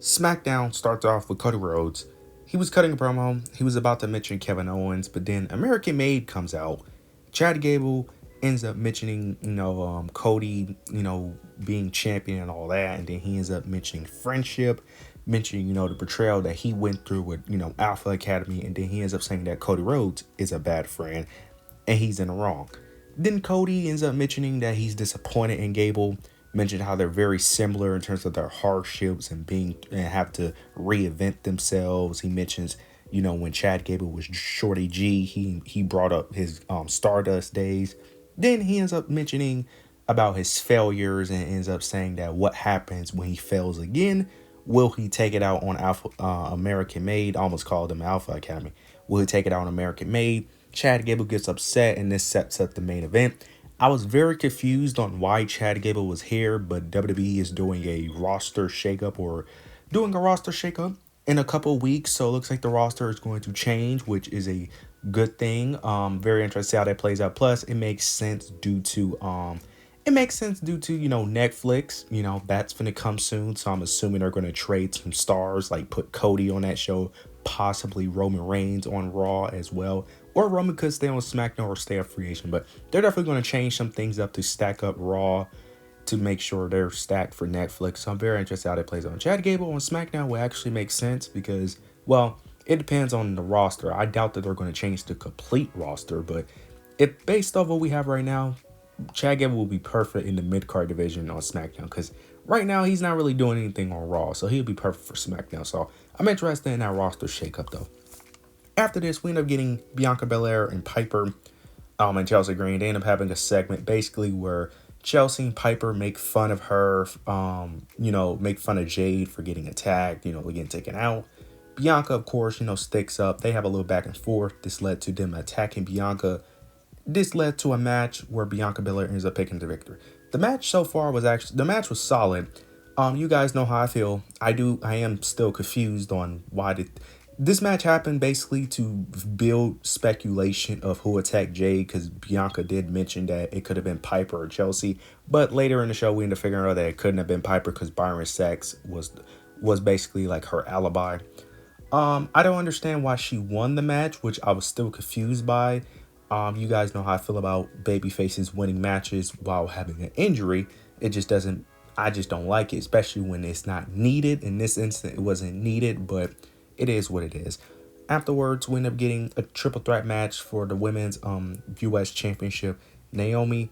Smackdown starts off with Cody Rhodes. He was cutting a promo. He was about to mention Kevin Owens, but then American Made comes out. Chad Gable ends up mentioning, Cody, being champion and all that, and then he ends up mentioning friendship, mentioning, the betrayal that he went through with, Alpha Academy, and then he ends up saying that Cody Rhodes is a bad friend, and he's in the wrong. Then Cody ends up mentioning that he's disappointed in Gable, mentioned how they're very similar in terms of their hardships and being and have to reinvent themselves. He mentions, when Chad Gable was Shorty G, he brought up his Stardust days. Then he ends up mentioning about his failures and ends up saying that what happens when he fails again. Will he take it out on Alpha American Made? I almost called him Alpha Academy. Will he take it out on American Made? Chad Gable gets upset, and this sets up the main event. I was very confused on why Chad Gable was here, but WWE is doing a roster shakeup or doing a roster shakeup in a couple of weeks, so it looks like the roster is going to change, which is a good thing. Very interested to see how that plays out. Plus, it makes sense due to Netflix. That's gonna come soon, so I'm assuming they're gonna trade some stars, like put Cody on that show, possibly Roman Reigns on Raw as well, or Roman could stay on SmackDown or stay a free agent. But they're definitely gonna change some things up to stack up Raw to make sure they're stacked for Netflix. So I'm very interested how that plays out. Chad Gable on SmackDown will actually make sense because, well, it depends on the roster. I doubt that they're going to change the complete roster, but if based off what we have right now, Chad Gable will be perfect in the mid card division on SmackDown because right now he's not really doing anything on Raw, so he'll be perfect for SmackDown. So I'm interested in that roster shakeup though. After this, we end up getting Bianca Belair and Piper, and Chelsea Green. They end up having a segment basically where Chelsea and Piper make fun of her, make fun of Jade for getting attacked, getting taken out. Bianca, of course, sticks up. They have a little back and forth. This led to them attacking Bianca. This led to a match where Bianca Belair ends up picking the victory. The match so far the match was solid. You guys know how I feel. I am still confused on why this match happened basically to build speculation of who attacked Jade, because Bianca did mention that it could have been Piper or Chelsea, but later in the show we ended up figuring out that it couldn't have been Piper because Byron Sachs was basically like her alibi. I don't understand why she won the match, which I was still confused by. You guys know how I feel about baby faces winning matches while having an injury. It just doesn't. I just don't like it, especially when it's not needed. In this instance, it wasn't needed, but it is what it is. Afterwards, we end up getting a triple threat match for the women's U.S. Championship. Naomi,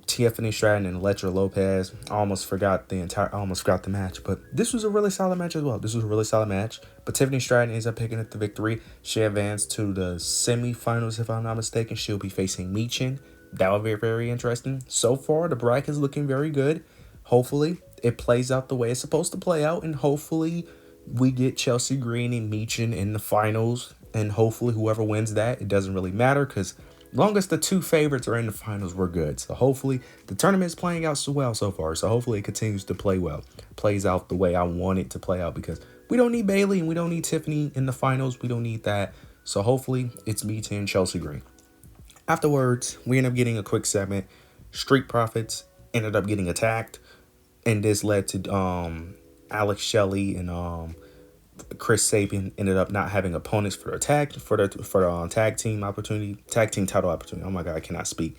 Tiffany Stratton, and Elektra Lopez. I almost forgot the match, but this was a really solid match as well. But Tiffany Stratton ends up picking up the victory. She advanced to the semifinals, if I'm not mistaken. She'll be facing Michin. That will be very interesting. So far, the bracket is looking very good. Hopefully, it plays out the way it's supposed to play out, and hopefully, we get Chelsea Green and Michin in the finals, and hopefully, whoever wins that, it doesn't really matter because long as the two favorites are in the finals, we're good. So hopefully the tournament is playing out so well so far. So hopefully it continues to play well. Plays out the way I want it to play out because we don't need Bayley and we don't need Tiffany in the finals. We don't need that. So hopefully it's me and Chelsea Green. Afterwards, we end up getting a quick segment. Street Profits ended up getting attacked. And this led to Alex Shelley and Chris Sabin ended up not having opponents for the tag team title opportunity. Oh my god, I cannot speak.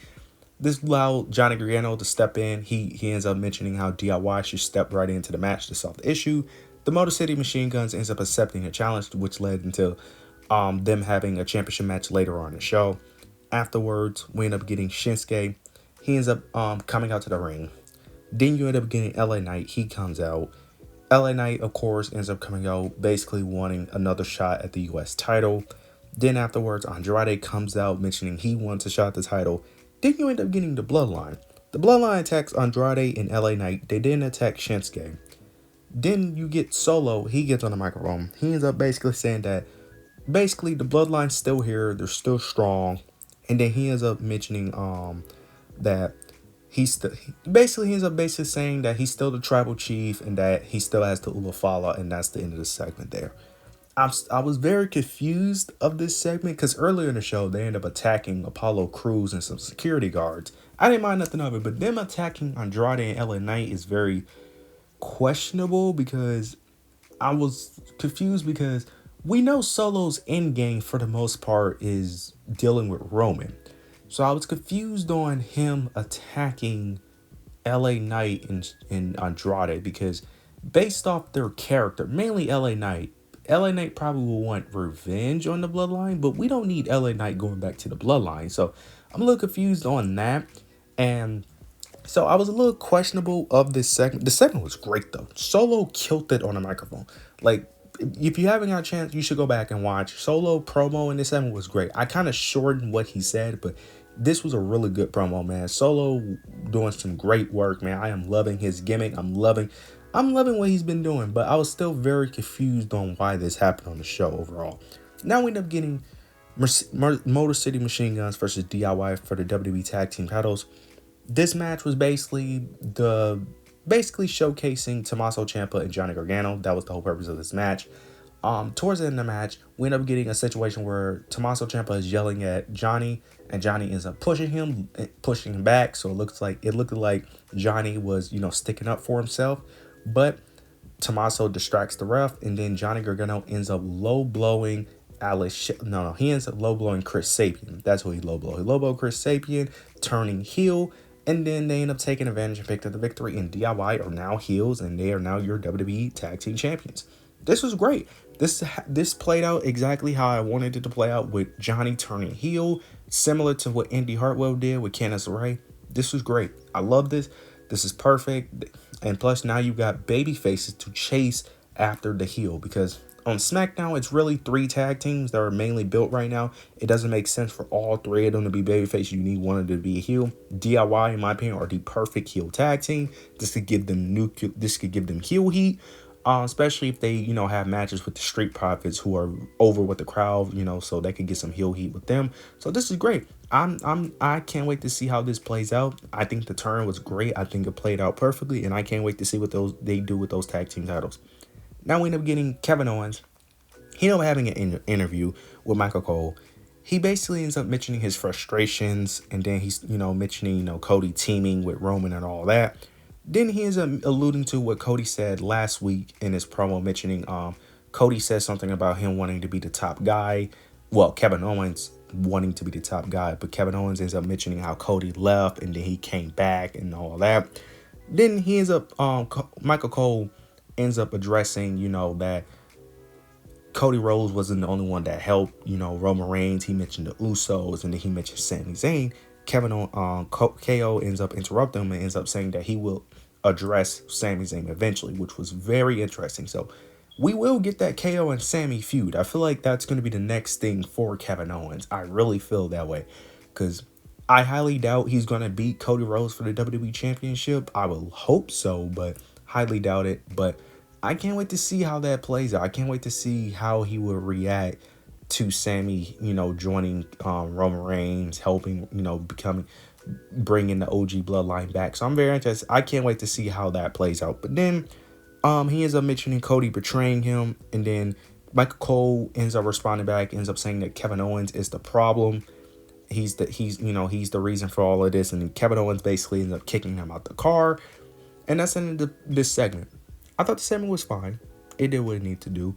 This allowed Johnny Gargano to step in. He ends up mentioning how DIY should step right into the match to solve the issue. The Motor City Machine Guns ends up accepting a challenge, which led into them having a championship match later on in the show. Afterwards, we end up getting Shinsuke. He ends up coming out to the ring. Then you end up getting LA Knight. He comes out. LA Knight, of course, ends up coming out, basically wanting another shot at the U.S. title. Then afterwards, Andrade comes out mentioning he wants a shot at the title. Then you end up getting the Bloodline. The Bloodline attacks Andrade and LA Knight. They didn't attack Shinsuke. Then you get Solo. He gets on the microphone. He ends up basically saying that basically the Bloodline's still here. They're still strong. And then he ends up mentioning that he ends up basically saying that he's still the tribal chief and that he still has the Ulafala, and that's the end of the segment there. I was very confused of this segment because earlier in the show they end up attacking Apollo Crews and some security guards. I didn't mind nothing of it, but them attacking Andrade and LA Knight is very questionable because I was confused because we know Solo's end game for the most part is dealing with Roman. So I was confused on him attacking LA Knight and Andrade because based off their character, mainly LA Knight probably will want revenge on the bloodline, but we don't need LA Knight going back to the bloodline. So I'm a little confused on that. And so I was a little questionable of this segment. The segment was great though. Solo killed it on the microphone. Like, if you haven't got a chance, you should go back and watch. Solo promo in this segment was great. I kind of shortened what he said, but this was a really good promo, man. Solo doing some great work, man. I am loving his gimmick. I'm loving what he's been doing, but I was still very confused on why this happened on the show overall. Now we end up getting Motor City Machine Guns versus DIY for the WWE Tag Team titles. This match was basically showcasing Tommaso Ciampa and Johnny Gargano. That was the whole purpose of this match. Towards the end of the match, we end up getting a situation where Tommaso Ciampa is yelling at Johnny, and Johnny ends up pushing him back. So it looked like Johnny was, sticking up for himself, but Tommaso distracts the ref, and then Johnny Gargano ends up low blowing he ends up low blowing Chris Sapien. That's who he low blow. He low blow Chris Sapien, turning heel. And then they end up taking advantage and picked up the victory. And DIY are now heels, and they are now your WWE Tag Team Champions. This was great. This played out exactly how I wanted it to play out, with Johnny turning heel, similar to what Indy Hartwell did with Candice LeRae. This was great. I love this. This is perfect. And plus, now you got baby faces to chase after the heel, because on SmackDown, it's really 3 tag teams that are mainly built right now. It doesn't make sense for all 3 of them to be babyface. You need one of them to be a heel. DIY, in my opinion, are the perfect heel tag team. This could give them heel heat, especially if they, have matches with the Street Profits, who are over with the crowd, so they could get some heel heat with them. So this is great. I can't wait to see how this plays out. I think the turn was great. I think it played out perfectly, and I can't wait to see what they do with those tag team titles. Now we end up getting Kevin Owens. He ended up having an interview with Michael Cole. He basically ends up mentioning his frustrations, and then he's, mentioning, Cody teaming with Roman and all that. Then he ends up alluding to what Cody said last week in his promo, mentioning Cody says something about him wanting to be the top guy. Well, Kevin Owens wanting to be the top guy, but Kevin Owens ends up mentioning how Cody left and then he came back and all that. Then he ends up, Michael Cole ends up addressing, that Cody Rhodes wasn't the only one that helped, Roman Reigns. He mentioned the Usos, and then he mentioned Sami Zayn. KO ends up interrupting him and ends up saying that he will address Sami Zayn eventually, which was very interesting. So we will get that KO and Sami feud. I feel like that's going to be the next thing for Kevin Owens. I really feel that way, because I highly doubt he's going to beat Cody Rhodes for the WWE Championship. I will hope so, but highly doubt it. But I can't wait to see how that plays out. I can't wait to see how he will react to Sami, joining Roman Reigns, helping, bringing the OG bloodline back. So I'm very interested. I can't wait to see how that plays out. But then he ends up mentioning Cody betraying him, and then Michael Cole ends up responding back, ends up saying that Kevin Owens is the problem. He's the reason for all of this, and then Kevin Owens basically ends up kicking him out the car. And that's the end of this segment. I thought the segment was fine. It did what it needed to do.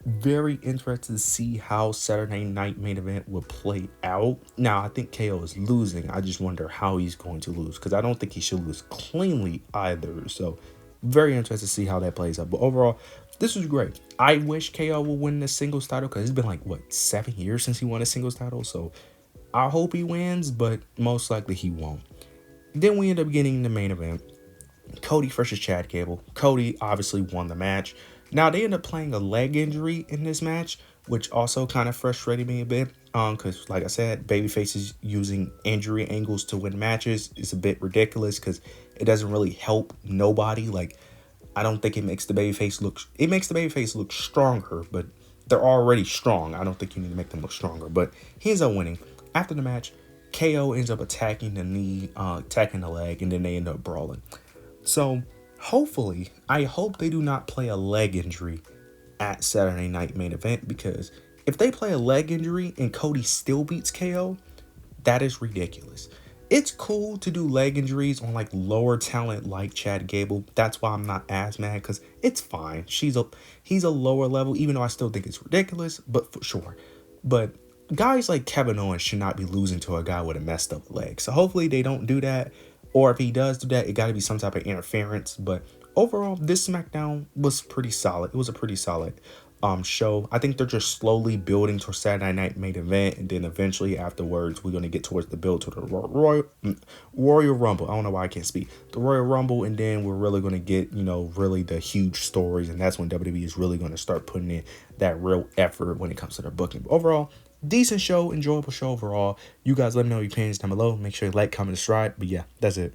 Very interested to see how Saturday Night Main Event will play out. Now, I think KO is losing. I just wonder how he's going to lose, because I don't think he should lose cleanly either. So, very interested to see how that plays out. But overall, this was great. I wish KO will win the singles title, because it's been 7 years since he won a singles title. So, I hope he wins, but most likely he won't. Then we end up getting the main event. Cody versus Chad Gable. Cody obviously won the match. Now, they end up playing a leg injury in this match, which also kind of frustrated me a bit. Because, like I said, babyfaces using injury angles to win matches is a bit ridiculous, because it doesn't really help nobody. I don't think it makes the babyface look... It makes the babyface look stronger, but they're already strong. I don't think you need to make them look stronger. But he ends up winning. After the match, KO ends up attacking the knee, attacking the leg, and then they end up brawling. So, hopefully, I hope they do not play a leg injury at Saturday Night Main Event, because if they play a leg injury and Cody still beats KO, that is ridiculous. It's cool to do leg injuries on like lower talent like Chad Gable. That's why I'm not as mad because it's fine. He's a lower level, even though I still think it's ridiculous, but for sure. But guys like Kevin Owens should not be losing to a guy with a messed up leg. So hopefully they don't do that. Or if he does do that, it got to be some type of interference. But overall, this SmackDown was pretty solid. It was a pretty solid show. I think they're just slowly building to Saturday Night Main Event, and then eventually afterwards we're gonna get towards the build to the Royal Rumble. I don't know why I can't speak. The Royal Rumble, and then we're really gonna get really the huge stories, and that's when WWE is really gonna start putting in that real effort when it comes to their booking. But overall, decent show, enjoyable show overall. You guys let me know your opinions down below. Make sure you like, comment, subscribe. But yeah, that's it.